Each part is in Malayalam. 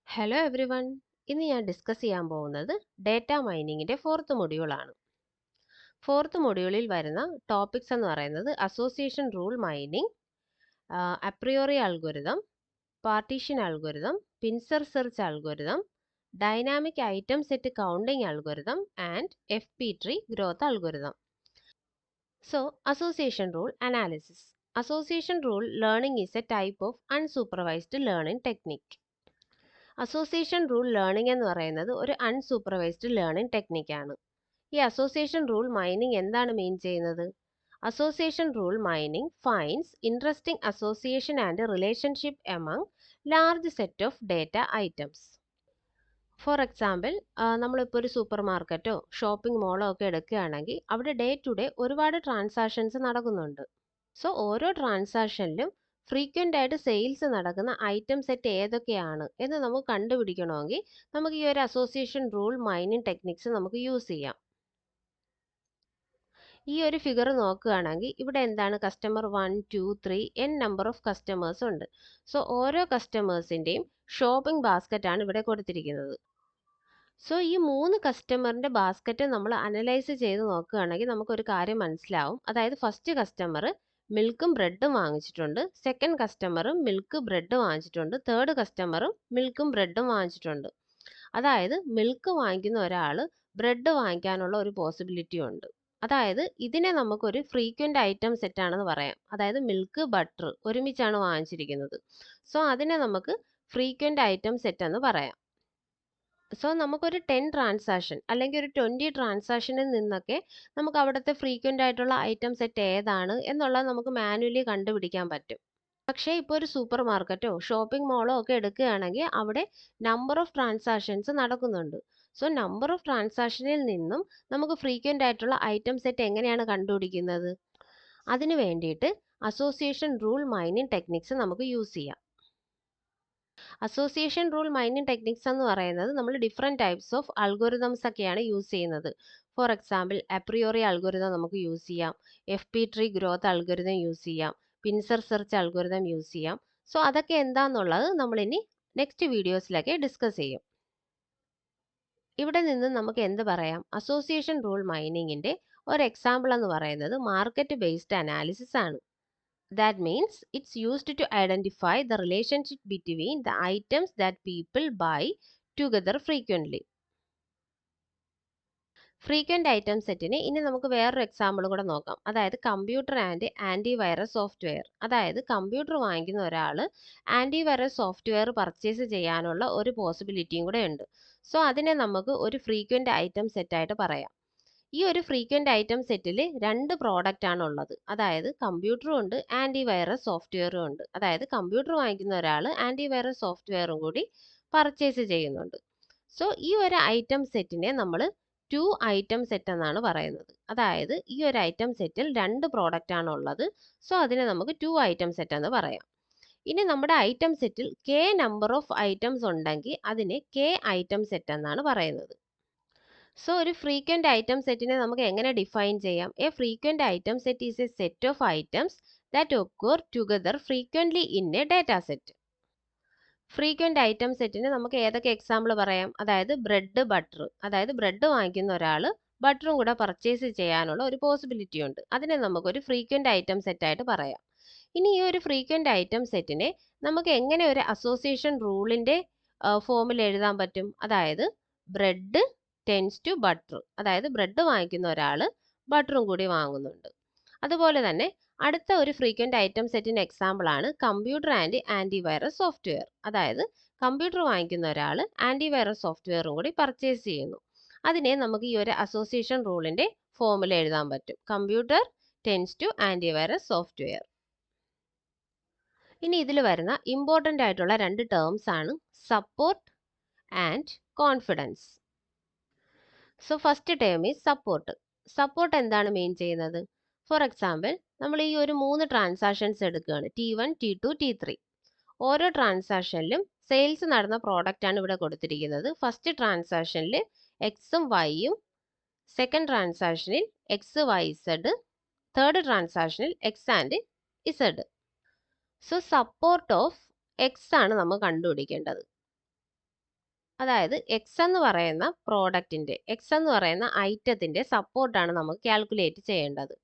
Hello every one. ഇന്ന് ഞാൻ ഡിസ്കസ് ചെയ്യാൻ പോകുന്നത് ഡേറ്റ മൈനിങ്ങിൻ്റെ ഫോർത്ത് മൊഡ്യൂളാണ്. ഫോർത്ത് മൊഡ്യൂളിൽ വരുന്ന ടോപ്പിക്സ് എന്ന് പറയുന്നത് association rule mining, apriori algorithm, partition algorithm, pincer search algorithm, dynamic item set counting algorithm and FP tree growth algorithm. So, association rule analysis. Association rule learning is a type of unsupervised learning technique. Association rule learning എന്ന് പറയുന്നത് ഒരു അൺസൂപ്പർവൈസ്ഡ് ലേണിംഗ് ടെക്നിക്കാണ്. ഈ അസോസിയേഷൻ റൂൾ മൈനിങ് എന്താണ് മീൻ ചെയ്യുന്നത്? Association rule mining finds interesting association and relationship among large set of data items. For example, നമ്മളിപ്പോൾ ഒരു സൂപ്പർ മാർക്കറ്റോ ഷോപ്പിംഗ് മോളോ ഒക്കെ എടുക്കുകയാണെങ്കിൽ അവിടെ ഡേ ടു ഡേ ഒരുപാട് ട്രാൻസാക്ഷൻസ് നടക്കുന്നുണ്ട്. സോ ഓരോ ട്രാൻസാക്ഷനിലും ഫ്രീക്വൻ്റ് ആയിട്ട് സെയിൽസ് നടക്കുന്ന ഐറ്റം സെറ്റ് ഏതൊക്കെയാണ് എന്ന് നമുക്ക് കണ്ടുപിടിക്കണമെങ്കിൽ നമുക്ക് ഈ ഒരു അസോസിയേഷൻ റൂൾ മൈനിങ് ടെക്നിക്സ് നമുക്ക് യൂസ് ചെയ്യാം. ഈ ഒരു ഫിഗർ നോക്കുകയാണെങ്കിൽ ഇവിടെ എന്താണ് customer 1, 2, 3 n number of customers ഉണ്ട്. സോ ഓരോ കസ്റ്റമേഴ്സിൻ്റെയും ഷോപ്പിംഗ് ബാസ്ക്കറ്റ് ആണ് ഇവിടെ കൊടുത്തിരിക്കുന്നത്. സോ ഈ 3 കസ്റ്റമറിൻ്റെ ബാസ്ക്കറ്റ് നമ്മൾ അനലൈസ് ചെയ്ത് നോക്കുകയാണെങ്കിൽ നമുക്കൊരു കാര്യം മനസ്സിലാവും. അതായത് ഫസ്റ്റ് കസ്റ്റമർ മിൽക്കും ബ്രെഡും വാങ്ങിച്ചിട്ടുണ്ട്, സെക്കൻഡ് കസ്റ്റമറും മിൽക്ക് ബ്രെഡ് വാങ്ങിച്ചിട്ടുണ്ട്, തേർഡ് കസ്റ്റമറും മിൽക്കും ബ്രെഡും വാങ്ങിച്ചിട്ടുണ്ട്. അതായത് മിൽക്ക് വാങ്ങിക്കുന്ന ഒരാൾ ബ്രെഡ് വാങ്ങിക്കാനുള്ള ഒരു പോസിബിലിറ്റി ഉണ്ട്. അതായത് ഇതിനെ നമുക്കൊരു ഫ്രീക്വൻ്റ് ഐറ്റം സെറ്റ് ആണെന്ന് പറയാം. അതായത് മിൽക്ക് ബട്ടർ ഒരുമിച്ചാണ് വാങ്ങിച്ചിരിക്കുന്നത്. സോ അതിനെ നമുക്ക് ഫ്രീക്വൻ്റ് ഐറ്റം സെറ്റ് എന്ന് പറയാം. സോ നമുക്കൊരു 10 ട്രാൻസാക്ഷൻ അല്ലെങ്കിൽ ഒരു 20 ട്രാൻസാക്ഷനിൽ നിന്നൊക്കെ നമുക്ക് അവിടുത്തെ ഫ്രീക്വൻ്റ് ആയിട്ടുള്ള ഐറ്റം സെറ്റ് ഏതാണ് എന്നുള്ളത് നമുക്ക് മാനുവലി കണ്ടുപിടിക്കാൻ പറ്റും. പക്ഷേ ഇപ്പോൾ ഒരു സൂപ്പർ മാർക്കറ്റോ ഷോപ്പിംഗ് മോളോ ഒക്കെ എടുക്കുകയാണെങ്കിൽ അവിടെ നമ്പർ ഓഫ് ട്രാൻസാക്ഷൻസ് നടക്കുന്നുണ്ട്. സോ നമ്പർ ഓഫ് ട്രാൻസാക്ഷനിൽ നിന്നും നമുക്ക് ഫ്രീക്വൻ്റ് ആയിട്ടുള്ള ഐറ്റം സെറ്റ് എങ്ങനെയാണ് കണ്ടുപിടിക്കുന്നത്? അതിന് വേണ്ടിയിട്ട് അസോസിയേഷൻ റൂൾ മൈനിങ് ടെക്നിക്സ് നമുക്ക് യൂസ് ചെയ്യാം. അസോസിയേഷൻ റൂൾ മൈനിങ് ടെക്നിക്സ് എന്ന് പറയുന്നത് നമ്മൾ ഡിഫറെൻറ്റ് ടൈപ്സ് ഓഫ് അൽഗോരിതംസ് ഒക്കെയാണ് യൂസ് ചെയ്യുന്നത്. ഫോർ എക്സാമ്പിൾ അപ്രിയോറി അൽഗോരിതം നമുക്ക് യൂസ് ചെയ്യാം, FP tree growth algorithm use ചെയ്യാം, പിൻസർ സെർച്ച് അൽഗോരിതം യൂസ് ചെയ്യാം. സോ അതൊക്കെ എന്താണെന്നുള്ളത് നമ്മളിനി നെക്സ്റ്റ് വീഡിയോസിലൊക്കെ ഡിസ്കസ് ചെയ്യും. ഇവിടെ നിന്ന് നമുക്ക് എന്ത് പറയാം? അസോസിയേഷൻ റൂൾ മൈനിങ്ങിൻ്റെ ഒരു എക്സാമ്പിൾ എന്ന് പറയുന്നത് മാർക്കറ്റ് ബേസ്ഡ് അനാലിസിസ് ആണ്. That means it's used to identify the relationship between the items that people buy together frequently. Frequent item സെറ്റിന് ഇനി നമുക്ക് വേറൊരു എക്സാമ്പിൾ കൂടെ നോക്കാം. അതായത് കമ്പ്യൂട്ടർ ആൻഡ് ആൻറ്റിവൈറസ് സോഫ്റ്റ്വെയർ. അതായത് കമ്പ്യൂട്ടർ വാങ്ങിക്കുന്ന ഒരാൾ ആൻറ്റിവൈറസ് സോഫ്റ്റ്വെയർ പർച്ചേസ് ചെയ്യാനുള്ള ഒരു പോസിബിലിറ്റിയും കൂടെ ഉണ്ട്. സോ അതിനെ നമുക്ക് ഒരു ഫ്രീക്വൻ്റ് ഐറ്റം സെറ്റായിട്ട് പറയാം. ഈ ഒരു ഫ്രീക്വൻ്റ് ഐറ്റം സെറ്റിൽ 2 പ്രോഡക്റ്റ് ആണ് ഉള്ളത്. അതായത് കമ്പ്യൂട്ടറും ഉണ്ട്, ആൻറ്റിവൈറസ് സോഫ്റ്റ്വെയറും ഉണ്ട്. അതായത് കമ്പ്യൂട്ടർ വാങ്ങിക്കുന്ന ഒരാൾ ആൻറ്റിവൈറസ് സോഫ്റ്റ്വെയറും കൂടി പർച്ചേസ് ചെയ്യുന്നുണ്ട്. സോ ഈ ഒരു ഐറ്റം സെറ്റിനെ നമ്മൾ 2 ഐറ്റം സെറ്റ് എന്നാണ് പറയുന്നത്. അതായത് ഈ ഒരു ഐറ്റം സെറ്റിൽ 2 പ്രോഡക്റ്റ് ആണ് ഉള്ളത്. സോ അതിനെ നമുക്ക് 2 ഐറ്റം സെറ്റ് എന്ന് പറയാം. ഇനി നമ്മുടെ item settle k number of items ഉണ്ടെങ്കിൽ അതിനെ k ഐറ്റം സെറ്റ് എന്നാണ് പറയുന്നത്. സോ ഒരു ഫ്രീക്വൻ്റ് ഐറ്റം സെറ്റിനെ നമുക്ക് എങ്ങനെ ഡിഫൈൻ ചെയ്യാം? A frequent item set is A set of items that occur together frequently in A data set. Frequent item സെറ്റിന് നമുക്ക് ഏതൊക്കെ എക്സാമ്പിൾ പറയാം? അതായത് ബ്രെഡ് ബട്ടർ. അതായത് ബ്രെഡ് വാങ്ങിക്കുന്ന ഒരാൾ ബട്ടറും കൂടെ പർച്ചേസ് ചെയ്യാനുള്ള ഒരു പോസിബിലിറ്റി ഉണ്ട്. അതിനെ നമുക്കൊരു ഫ്രീക്വൻ്റ് ഐറ്റം സെറ്റായിട്ട് പറയാം. ഇനി ഈ ഒരു ഫ്രീക്വൻ്റ് ഐറ്റം സെറ്റിനെ നമുക്ക് എങ്ങനെ ഒരു അസോസിയേഷൻ റൂളിൻ്റെ ഫോമിൽ എഴുതാൻ പറ്റും? അതായത് ബ്രെഡ് ടെൻസ് ടു ബട്ടർ. അതായത് ബ്രെഡ് വാങ്ങിക്കുന്ന ഒരാൾ ബട്ടറും കൂടി വാങ്ങുന്നുണ്ട്. അതുപോലെ തന്നെ അടുത്ത ഒരു ഫ്രീക്വൻ്റ് ഐറ്റം സെറ്റിൻ്റെ എക്സാമ്പിൾ ആണ് കമ്പ്യൂട്ടർ ആൻഡ് ആൻറ്റിവൈറസ് സോഫ്റ്റ്വെയർ. അതായത് കമ്പ്യൂട്ടർ വാങ്ങിക്കുന്ന ഒരാൾ ആൻറ്റിവൈറസ് സോഫ്റ്റ്വെയറും കൂടി പർച്ചേസ് ചെയ്യുന്നു. അതിനെ നമുക്ക് ഈ ഒരു അസോസിയേഷൻ റൂളിൻ്റെ ഫോമിൽ എഴുതാൻ പറ്റും. Computer tends to antivirus software. ഇനി ഇതിൽ വരുന്ന ഇമ്പോർട്ടൻ്റ് ആയിട്ടുള്ള 2 ടേംസ് ആണ് support and confidence. So first term is support. Support എന്താണ് മീൻ ചെയ്യുന്നത്? ഫോർ എക്സാമ്പിൾ, നമ്മൾ ഈ ഒരു 3 ട്രാൻസാക്ഷൻസ് എടുക്കുകയാണ്, T1, T2, T3. ഓരോ ട്രാൻസാക്ഷനിലും സെയിൽസ് നടന്ന പ്രോഡക്റ്റ് ആണ് ഇവിടെ കൊടുത്തിരിക്കുന്നത്. ഫസ്റ്റ് ട്രാൻസാക്ഷനിൽ എക്സും വൈയും, സെക്കൻഡ് ട്രാൻസാക്ഷനിൽ എക്സ് വൈ ഇസഡ്, തേർഡ് ട്രാൻസാക്ഷനിൽ X and Z. So support of X ആണ് നമ്മൾ കണ്ടുപിടിക്കേണ്ടത്. അതായത് എക്സ് എന്ന് പറയുന്ന പ്രോഡക്റ്റിന്റെ എക്സ് എന്ന് പറയുന്ന ഐറ്റത്തിന്റെ സപ്പോർട്ടാണ് നമുക്ക് കാൽക്കുലേറ്റ് ചെയ്യേണ്ടത്.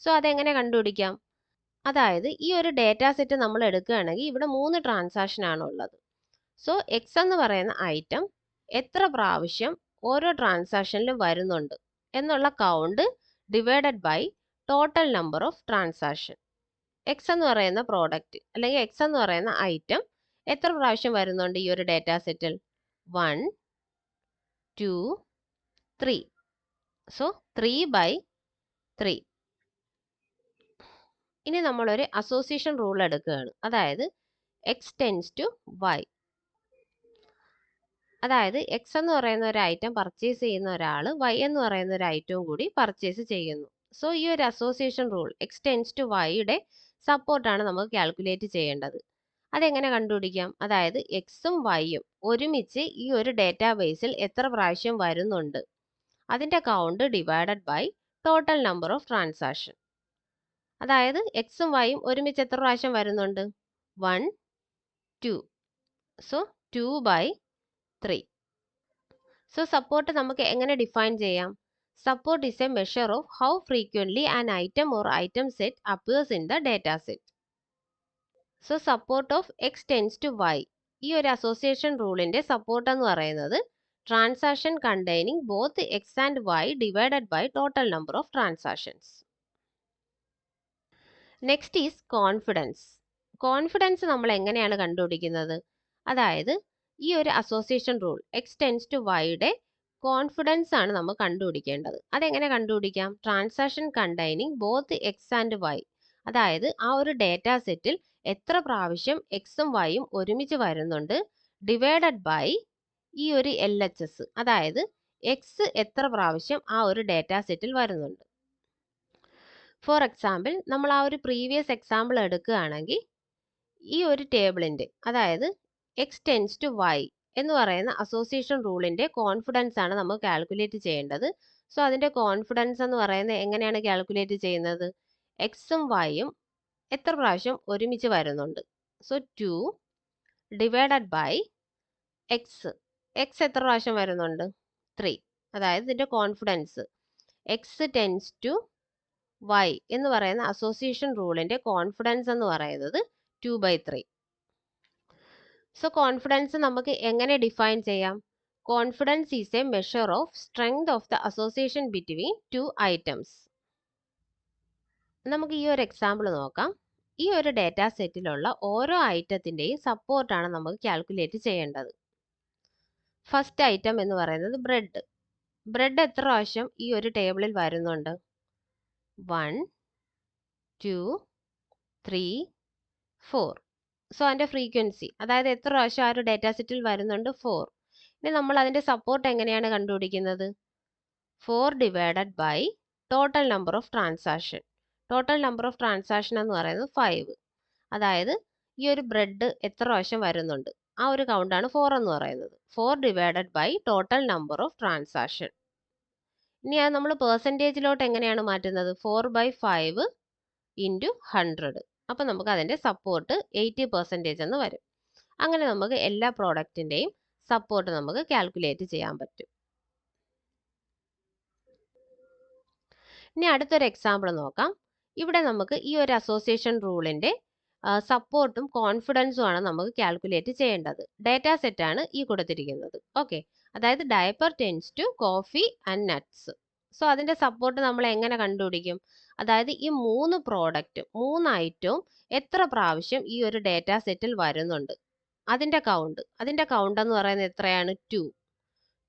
സോ അതെങ്ങനെ കണ്ടുപിടിക്കാം? അതായത് ഈ ഒരു ഡേറ്റാ സെറ്റ് നമ്മൾ എടുക്കുകയാണെങ്കിൽ ഇവിടെ 3 ട്രാൻസാക്ഷൻ ആണ് ഉള്ളത്. സോ എക്സ് എന്ന് പറയുന്ന ഐറ്റം എത്ര പ്രാവശ്യം ഓരോ ട്രാൻസാക്ഷനിലും വരുന്നുണ്ട് എന്നുള്ള count divided by total number of transaction. X എന്ന് പറയുന്ന പ്രോഡക്റ്റ് അല്ലെങ്കിൽ എക്സ് എന്ന് പറയുന്ന ഐറ്റം എത്ര പ്രാവശ്യം വരുന്നുണ്ട് ഈ ഒരു ഡേറ്റാ സെറ്റിൽ? 1 2 3. സോ 3/3. ഇനി നമ്മളൊരു അസോസിയേഷൻ റൂൾ എടുക്കുകയാണ്. അതായത് എക്സ് ടെൻസ് ടു വൈ. അതായത് എക്സ് എന്ന് പറയുന്ന ഒരു ഐറ്റം പർച്ചേസ് ചെയ്യുന്ന ഒരാൾ വൈ എന്ന് പറയുന്ന ഒരു ഐറ്റവും കൂടി പർച്ചേസ് ചെയ്യുന്നു. സോ ഈ ഒരു association rule X tends to വൈയുടെ സപ്പോർട്ടാണ് നമുക്ക് കാൽക്കുലേറ്റ് ചെയ്യേണ്ടത്. അതെങ്ങനെ കണ്ടുപിടിക്കാം? അതായത് എക്സും വൈയും ഒരുമിച്ച് ഈ ഒരു ഡേറ്റാബേസിൽ എത്ര പ്രാവശ്യം വരുന്നുണ്ട് അതിന്റെ count divided by total number of transaction. അതായത് എക്സും വൈയും ഒരുമിച്ച് എത്ര പ്രാവശ്യം വരുന്നുണ്ട്? 1 2. സോ 2/3. സോ സപ്പോർട്ട് നമുക്ക് എങ്ങനെ ഡിഫൈൻ ചെയ്യാം? Support is a measure of how frequently an item or item set appears in the data set. So support of X tends to Y, ഈ ഒരു അസോസിയേഷൻ റൂളിന്റെ സപ്പോർട്ട് എന്ന് പറയുന്നത് transaction containing both X and Y divided by total number of transactions. Next is confidence. Confidence നമ്മൾ എങ്ങനെയാണ് കണ്ടുപിടിക്കുന്നത്? അതായത് ഈ ഒരു association rule X tends to വൈയുടെ കോൺഫിഡൻസ് ആണ് നമ്മൾ കണ്ടുപിടിക്കേണ്ടത്. അതെങ്ങനെ കണ്ടുപിടിക്കാം? Transaction containing both X and Y, അതായത് ആ ഒരു ഡേറ്റാ സെറ്റിൽ എത്ര പ്രാവശ്യം എക്സും വൈയും ഒരുമിച്ച് വരുന്നുണ്ട് ഡിവൈഡഡ് ബൈ ഈ ഒരു എൽ എച്ച് എസ്, അതായത് എക്സ് എത്ര പ്രാവശ്യം ആ ഒരു ഡേറ്റാ സെറ്റിൽ വരുന്നുണ്ട്. ഫോർ എക്സാമ്പിൾ നമ്മൾ ആ ഒരു പ്രീവിയസ് എക്സാമ്പിൾ എടുക്കുകയാണെങ്കിൽ ഈ ഒരു ടേബിളിന്റെ അതായത് എക്സ് ടെൻസ് ടു വൈ എന്ന് പറയുന്ന അസോസിയേഷൻ റൂളിന്റെ കോൺഫിഡൻസ് ആണ് നമ്മൾ കാൽക്കുലേറ്റ് ചെയ്യേണ്ടത്. സോ അതിന്റെ കോൺഫിഡൻസ് എന്ന് പറയുന്നത് എങ്ങനെയാണ് കാൽക്കുലേറ്റ് ചെയ്യുന്നത്? എക്സും വൈയും എത്ര പ്രാവശ്യം ഒരുമിച്ച് വരുന്നുണ്ട്. So 2 divided by X. X എത്ര പ്രാവശ്യം വരുന്നുണ്ട്? 3. അതായത് ഇതിന്റെ confidence X tends to Y എന്ന് പറയുന്ന അസോസിയേഷൻ റൂളിന്റെ കോൺഫിഡൻസ് എന്ന് പറയുന്നത് 2/3. സോ കോൺഫിഡൻസ് നമുക്ക് എങ്ങനെ ഡിഫൈൻ ചെയ്യാം? Confidence is A measure of strength of the association between two items. നമുക്ക് ഈ ഒരു എക്സാമ്പിൾ നോക്കാം. ഈ ഒരു ഡേറ്റാ സെറ്റിലുള്ള ഓരോ ഐറ്റത്തിന്റെയും സപ്പോർട്ടാണ് നമുക്ക് കാൽക്കുലേറ്റ് ചെയ്യേണ്ടത്. ഫസ്റ്റ് ഐറ്റം എന്ന് പറയുന്നത് ബ്രെഡ്. ബ്രെഡ് എത്ര പ്രാവശ്യം ഈ ഒരു ടേബിളിൽ വരുന്നുണ്ട്? 1 2 3 4. സോ അതിന്റെ ഫ്രീക്വൻസി അതായത് എത്ര പ്രാവശ്യം ആ ഒരു ഡേറ്റാ സെറ്റിൽ വരുന്നുണ്ട്? 4. ഇനി നമ്മൾ അതിന്റെ സപ്പോർട്ട് എങ്ങനെയാണ് കണ്ടുപിടിക്കുന്നത്? 4 divided by total number of transaction. Total number of transaction എന്ന് പറയുന്നത് 5. അതായത് ഈ ഒരു ബ്രെഡ് എത്ര പ്രാവശ്യം വരുന്നുണ്ട് ആ ഒരു കൗണ്ടാണ് 4 എന്ന് പറയുന്നത്. 4 divided by total number of transaction. ഇനി അത് നമ്മൾ പെർസെൻറ്റേജിലോട്ട് എങ്ങനെയാണ് മാറ്റുന്നത്? 4/5 ഇൻറ്റു 100. അപ്പം നമുക്ക് അതിൻ്റെ സപ്പോർട്ട് 80% എന്ന് വരും. അങ്ങനെ നമുക്ക് എല്ലാ പ്രോഡക്റ്റിൻ്റെയും സപ്പോർട്ട് നമുക്ക് കാൽക്കുലേറ്റ് ചെയ്യാൻ പറ്റും. ഇനി അടുത്തൊരു എക്സാമ്പിൾ നോക്കാം. ഇവിടെ നമുക്ക് ഈ ഒരു അസോസിയേഷൻ റൂളിന്റെ സപ്പോർട്ടും കോൺഫിഡൻസും ആണ് നമുക്ക് കാൽക്കുലേറ്റ് ചെയ്യേണ്ടത്. ഡേറ്റാ സെറ്റ് ആണ് ഈ കൊടുത്തിരിക്കുന്നത്. ഓക്കെ, അതായത് diaper tends to coffee and nuts. So അതിന്റെ സപ്പോർട്ട് നമ്മൾ എങ്ങനെ കണ്ടുപിടിക്കും? അതായത് ഈ 3 പ്രോഡക്റ്റും 3 ഐറ്റവും എത്ര പ്രാവശ്യം ഈ ഒരു ഡേറ്റാ സെറ്റിൽ വരുന്നുണ്ട് അതിന്റെ കൗണ്ട് എന്ന് പറയുന്നത് എത്രയാണ്? 2.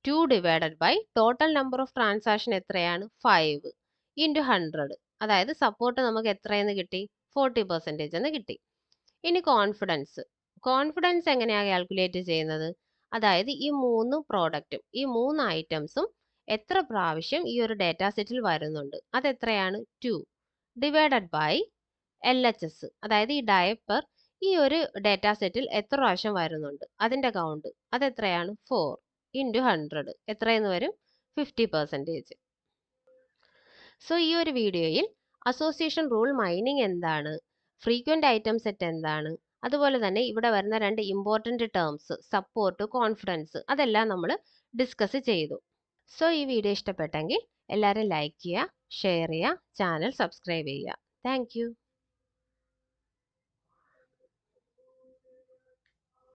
2 divided by total number of transaction എത്രയാണ്? 5 ഇൻറ്റു 100. അതായത് സപ്പോർട്ട് നമുക്ക് എത്രയെന്ന് കിട്ടി? 40% എന്ന് കിട്ടി. ഇനി കോൺഫിഡൻസ് എങ്ങനെയാണ് കാൽക്കുലേറ്റ് ചെയ്യുന്നത്? അതായത് ഈ 3 പ്രോഡക്റ്റും ഈ 3 ഐറ്റംസും എത്ര പ്രാവശ്യം ഈ ഒരു ഡേറ്റാ സെറ്റിൽ വരുന്നുണ്ട് അതെത്രയാണ്? 2 ഡിവൈഡഡ് ബൈ LHS, അതായത് ഈ ഡയപ്പർ ഈ ഒരു ഡേറ്റാ സെറ്റിൽ എത്ര പ്രാവശ്യം വരുന്നുണ്ട് അതിന്റെ കൗണ്ട് അതെത്രയാണ്? 4 ഇൻറ്റു 100. എത്രയെന്ന് വരും? 50%. സോ ഈ ഒരു വീഡിയോയിൽ അസോസിയേഷൻ റൂൾ മൈനിങ് എന്താണ്, ഫ്രീക്വന്റ് ഐറ്റം സെറ്റ് എന്താണ്, അതുപോലെ തന്നെ ഇവിടെ വരുന്ന 2 ഇമ്പോർട്ടന്റ് ടേംസ് സപ്പോർട്ട്, കോൺഫിഡൻസ് അതെല്ലാം നമ്മൾ ഡിസ്കസ് ചെയ്തു. സോ ഈ വീഡിയോ ഇഷ്ടപ്പെട്ടെങ്കിൽ എല്ലാവരും ലൈക്ക് ചെയ്യുക, ഷെയർ ചെയ്യുക, ചാനൽ സബ്സ്ക്രൈബ് ചെയ്യുക. Thank you.